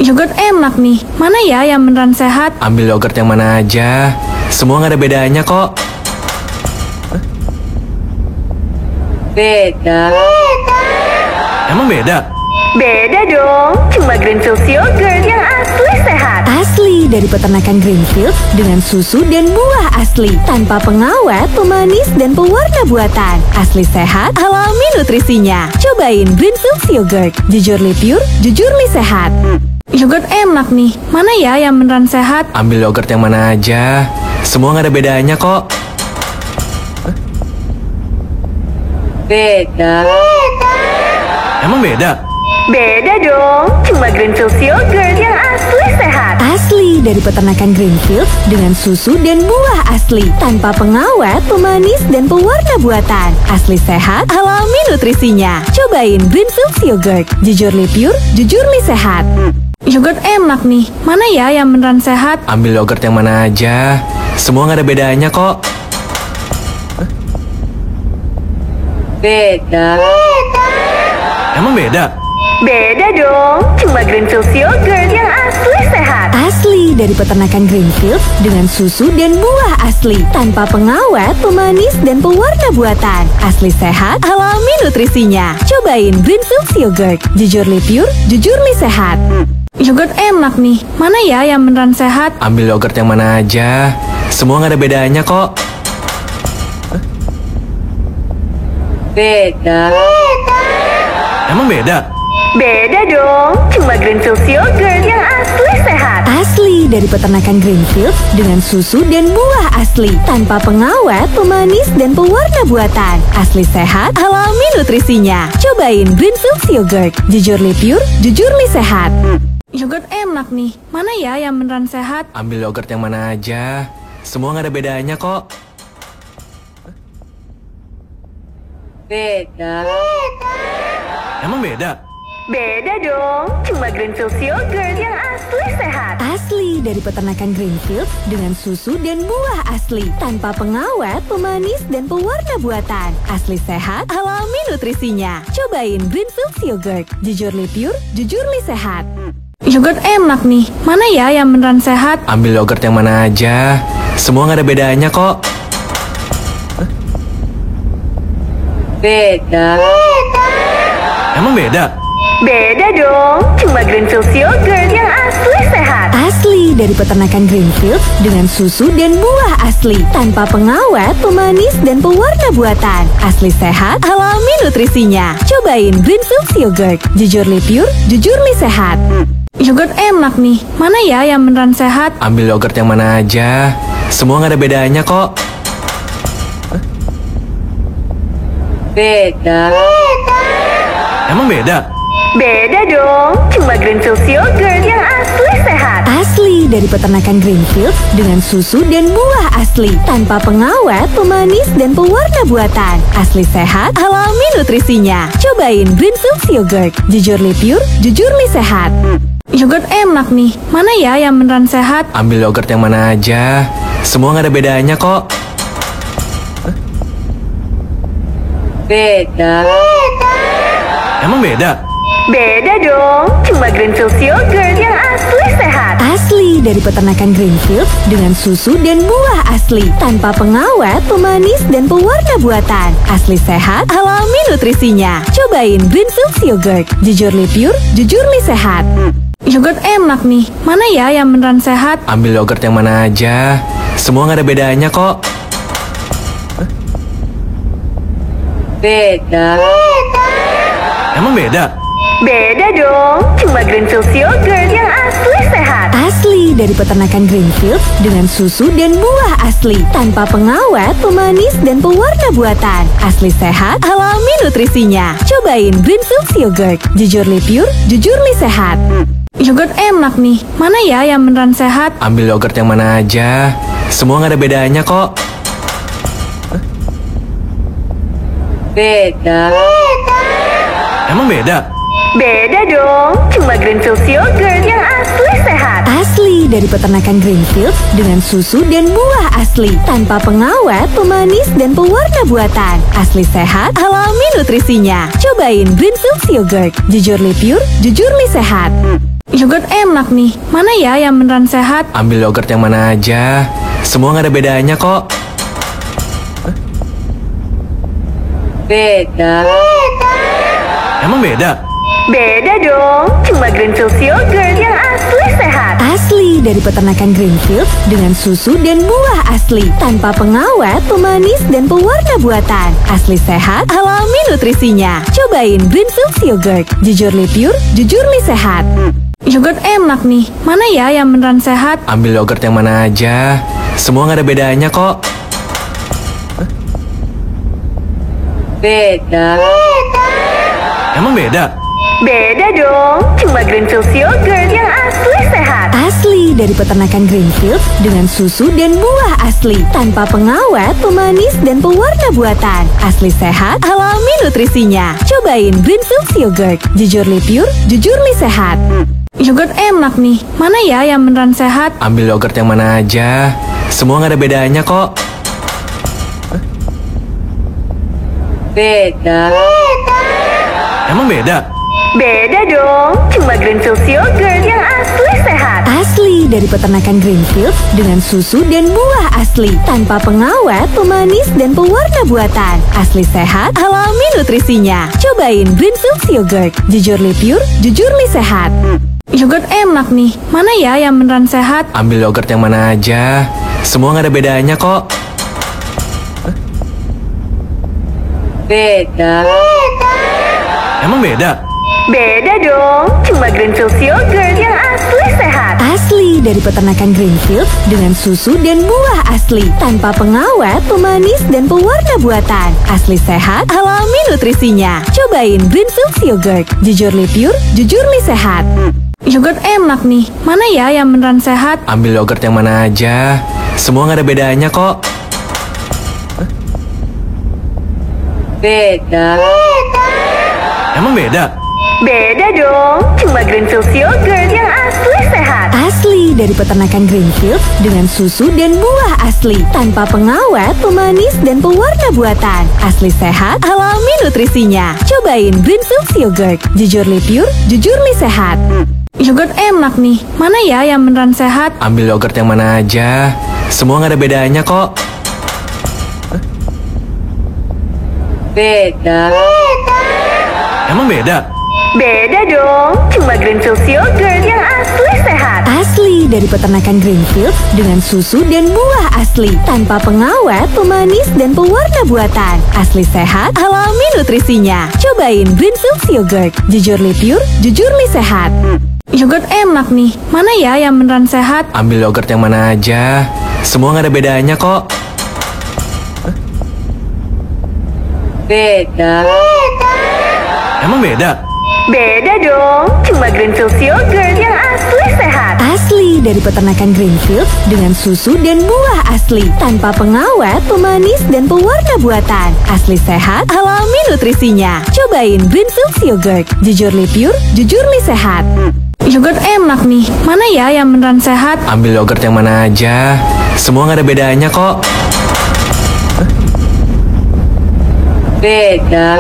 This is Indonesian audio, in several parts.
Yogurt enak nih. Mana ya yang beneran sehat? Ambil yogurt yang mana aja. Semua nggak ada bedanya kok. Beda. Emang beda? Beda dong. Cuma Greenfields yogurt yang asli sehat. Asli dari peternakan Greenfields dengan susu dan buah asli. Tanpa pengawet, pemanis, dan pewarna buatan. Asli sehat, alami nutrisinya. Cobain Greenfields yogurt. Jujurly pure, jujurly sehat. Yogurt enak nih. Mana ya yang beneran sehat? Ambil yogurt yang mana aja. Semua nggak ada bedanya kok. Beda. Emang beda? Beda dong. Cuma Greenfields yogurt yang asli sehat. Asli dari peternakan Greenfields dengan susu dan buah asli. Tanpa pengawet, pemanis, dan pewarna buatan. Asli sehat, alami nutrisinya. Cobain Greenfields yogurt. Jujurly pure, jujurly sehat. Yogurt enak nih. Mana ya yang beneran sehat? Ambil yogurt yang mana aja. Semua nggak ada bedanya kok. Beda. Emang beda? Beda dong. Cuma Greenfields yogurt yang asli sehat. Asli dari peternakan Greenfields dengan susu dan buah asli. Tanpa pengawet, pemanis, dan pewarna buatan. Asli sehat, alami nutrisinya. Cobain Greenfields yogurt. Jujurly pure, jujurly sehat. Yogurt enak nih. Mana ya yang beneran sehat? Ambil yogurt yang mana aja. Semua nggak ada bedanya kok. Beda. Emang beda? Beda dong. Cuma Greenfields yogurt yang asli sehat. Asli dari peternakan Greenfields dengan susu dan buah asli. Tanpa pengawet, pemanis, dan pewarna buatan. Asli sehat, alami nutrisinya. Cobain Greenfields yogurt. Jujurly pure, jujurly sehat. Yogurt enak nih. Mana ya yang beneran sehat? Ambil yogurt yang mana aja. Semua nggak ada bedanya kok. Beda. Emang beda? Beda dong. Cuma Greenfields yogurt yang asli sehat. Asli dari peternakan Greenfields dengan susu dan buah asli. Tanpa pengawet, pemanis, dan pewarna buatan. Asli sehat, alami nutrisinya. Cobain Greenfields yogurt. Jujurly pure, jujurly sehat. Yogurt enak nih. Mana ya yang beneran sehat? Ambil yogurt yang mana aja. Semua nggak ada bedanya kok. Beda. Emang beda? Beda dong. Cuma Greenfields yogurt yang asli sehat. Asli dari peternakan Greenfields dengan susu dan buah asli. Tanpa pengawet, pemanis, dan pewarna buatan. Asli sehat, alami nutrisinya. Cobain Greenfields yogurt. Jujurly pure, jujurly sehat. Yogurt enak nih. Mana ya yang beneran sehat? Ambil yogurt yang mana aja. Semua nggak ada bedanya kok. Beda. Emang beda? Beda dong. Cuma Greenfields yogurt yang asli sehat. Asli dari peternakan Greenfields dengan susu dan buah asli. Tanpa pengawet, pemanis, dan pewarna buatan. Asli sehat, alami nutrisinya. Cobain Greenfields yogurt. Jujurly pure, jujurly sehat. Yogurt enak nih. Mana ya yang beneran sehat? Ambil yogurt yang mana aja. Semua nggak ada bedanya kok. Beda. Emang beda? Beda dong. Cuma Greenfields yogurt yang asli sehat. Asli dari peternakan Greenfields dengan susu dan buah asli. Tanpa pengawet, pemanis, dan pewarna buatan. Asli sehat, alami nutrisinya. Cobain Greenfields yogurt. Jujurly pure, jujurly sehat. Yogurt enak nih. Mana ya yang beneran sehat? Ambil yogurt yang mana aja. Semua nggak ada bedanya kok. Beda. Emang beda? Beda dong. Cuma Greenfields yogurt yang asli sehat. Asli dari peternakan Greenfields dengan susu dan buah asli. Tanpa pengawet, pemanis, dan pewarna buatan. Asli sehat, alami nutrisinya. Cobain Greenfields yogurt. Jujurly pure, jujurly sehat. Yogurt enak nih. Mana ya yang beneran sehat? Ambil yogurt yang mana aja. Semua nggak ada bedanya kok. Beda. Emang beda? Beda dong. Cuma Greenfields yogurt yang asli sehat. Asli dari peternakan Greenfields dengan susu dan buah asli. Tanpa pengawet, pemanis, dan pewarna buatan. Asli sehat, alami nutrisinya. Cobain Greenfields yogurt. Jujurly pure, jujurly sehat. Yogurt enak nih. Mana ya yang beneran sehat? Ambil yogurt yang mana aja. Semua nggak ada bedanya kok. Beda. Emang beda? Beda dong. Cuma Greenfields Yogurt yang asli sehat. Asli dari peternakan Greenfields dengan susu dan buah asli. Tanpa pengawet, pemanis, dan pewarna buatan. Asli sehat, alami nutrisinya. Cobain Greenfields Yogurt. Jujurly pure, jujurly sehat. Yogurt enak nih. Mana ya yang beneran sehat? Ambil yogurt yang mana aja. Semua nggak ada bedanya kok. Beda. Emang beda? Beda dong. Cuma Greenfields Yogurt yang asli sehat. Asli dari peternakan Greenfields dengan susu dan buah asli. Tanpa pengawet, pemanis, dan pewarna buatan. Asli sehat, alami nutrisinya. Cobain Greenfields Yogurt. Jujurly pure, jujurly sehat. Yogurt enak nih. Mana ya yang beneran sehat? Ambil yogurt yang mana aja. Semua nggak ada bedanya kok. Beda. Emang beda? Beda dong. Cuma Greenfields Yogurt yang asli sehat. Asli dari peternakan Greenfields dengan susu dan buah asli. Tanpa pengawet, pemanis, dan pewarna buatan. Asli sehat, alami nutrisinya. Cobain Greenfields Yogurt. Jujurly pure, jujurly sehat. Yogurt enak nih. Mana ya yang beneran sehat? Ambil yogurt yang mana aja. Semua nggak ada bedanya kok. Beda. Emang beda? Beda dong. Cuma Greenfields Yogurt yang asli sehat. Asli dari peternakan Greenfields dengan susu dan buah asli. Tanpa pengawet, pemanis, dan pewarna buatan. Asli sehat, alami nutrisinya. Cobain Greenfields Yogurt. Jujurly pure, jujurly sehat. Yogurt enak nih. Mana ya yang beneran sehat? Ambil yogurt yang mana aja. Semua nggak ada bedanya kok. Beda. Emang beda? Beda dong. Cuma Greenfields Yogurt yang asli sehat. Asli dari peternakan Greenfields dengan susu dan buah asli. Tanpa pengawet, pemanis, dan pewarna buatan. Asli sehat, alami nutrisinya. Cobain Greenfields Yogurt. Jujurly pure, jujurly sehat. Yogurt enak nih. Mana ya yang beneran sehat? Ambil yogurt yang mana aja. Semua nggak ada bedanya kok. Beda. Emang beda? Beda dong. Cuma Greenfields Yogurt yang asli sehat. Asli dari peternakan Greenfields dengan susu dan buah asli. Tanpa pengawet, pemanis, dan pewarna buatan. Asli sehat, alami nutrisinya. Cobain Greenfields Yogurt. Jujurly pure, jujurly sehat. Yogurt enak nih. Mana ya yang beneran sehat? Ambil yogurt yang mana aja. Semua nggak ada bedanya kok. Beda. Emang beda? Beda dong. Cuma Greenfields Yogurt yang asli sehat. Asli dari peternakan Greenfields dengan susu dan buah asli. Tanpa pengawet, pemanis, dan pewarna buatan. Asli sehat, alami nutrisinya. Cobain Greenfields Yogurt. Jujurly pure, jujurly sehat. Yogurt enak nih. Mana ya yang beneran sehat? Ambil yogurt yang mana aja. Semua nggak ada bedanya kok. Beda.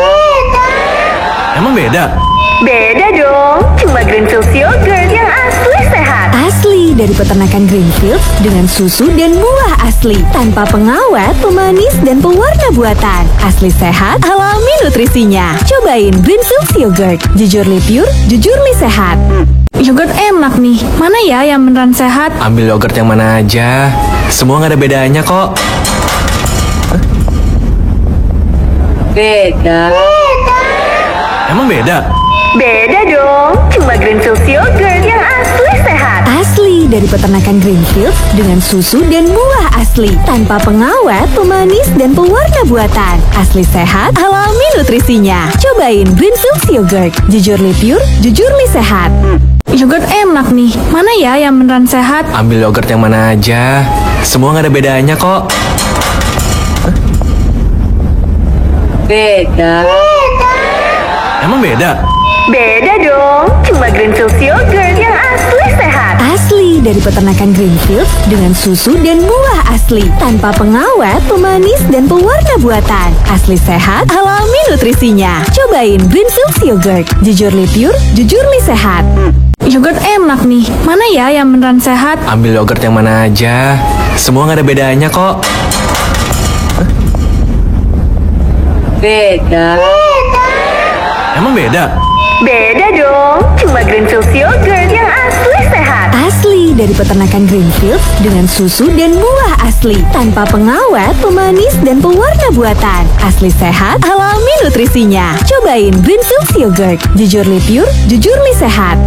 Emang beda? Beda dong. Cuma Greenfields Yogurt yang asli sehat. Asli dari peternakan Greenfields dengan susu dan buah asli. Tanpa pengawet, pemanis, dan pewarna buatan. Asli sehat, alami nutrisinya. Cobain Greenfields Yogurt. Jujurly pure, jujurly sehat. Yogurt enak nih. Mana ya yang beneran sehat? Ambil yogurt yang mana aja. Semua nggak ada bedanya kok. Beda. Emang beda? Beda dong. Cuma Greenfields Yogurt yang asli sehat. Asli dari peternakan Greenfields dengan susu dan buah asli. Tanpa pengawet, pemanis, dan pewarna buatan. Asli sehat, alami nutrisinya. Cobain Greenfields Yogurt. Jujurly pure, jujurly sehat. Yogurt enak nih. Mana ya yang beneran sehat? Ambil yogurt yang mana aja. Semua nggak ada bedanya kok. Beda. Emang beda? Beda dong. Cuma Greenfields Yogurt yang asli sehat. Asli dari peternakan Greenfields dengan susu dan buah asli. Tanpa pengawet, pemanis, dan pewarna buatan. Asli sehat, alami nutrisinya. Cobain Greenfields Yogurt. Jujurly pure, jujurly sehat. Yogurt enak nih. Mana ya yang beneran sehat? Ambil yogurt yang mana aja. Semua nggak ada bedanya kok. Beda. Emang beda? Beda dong, cuma Greenfields Yogurt yang asli sehat. Asli dari peternakan Greenfields dengan susu dan buah asli. Tanpa pengawet, pemanis, dan pewarna buatan. Asli sehat, alami nutrisinya. Cobain Greenfields Yogurt. Jujurly pure, jujurly sehat.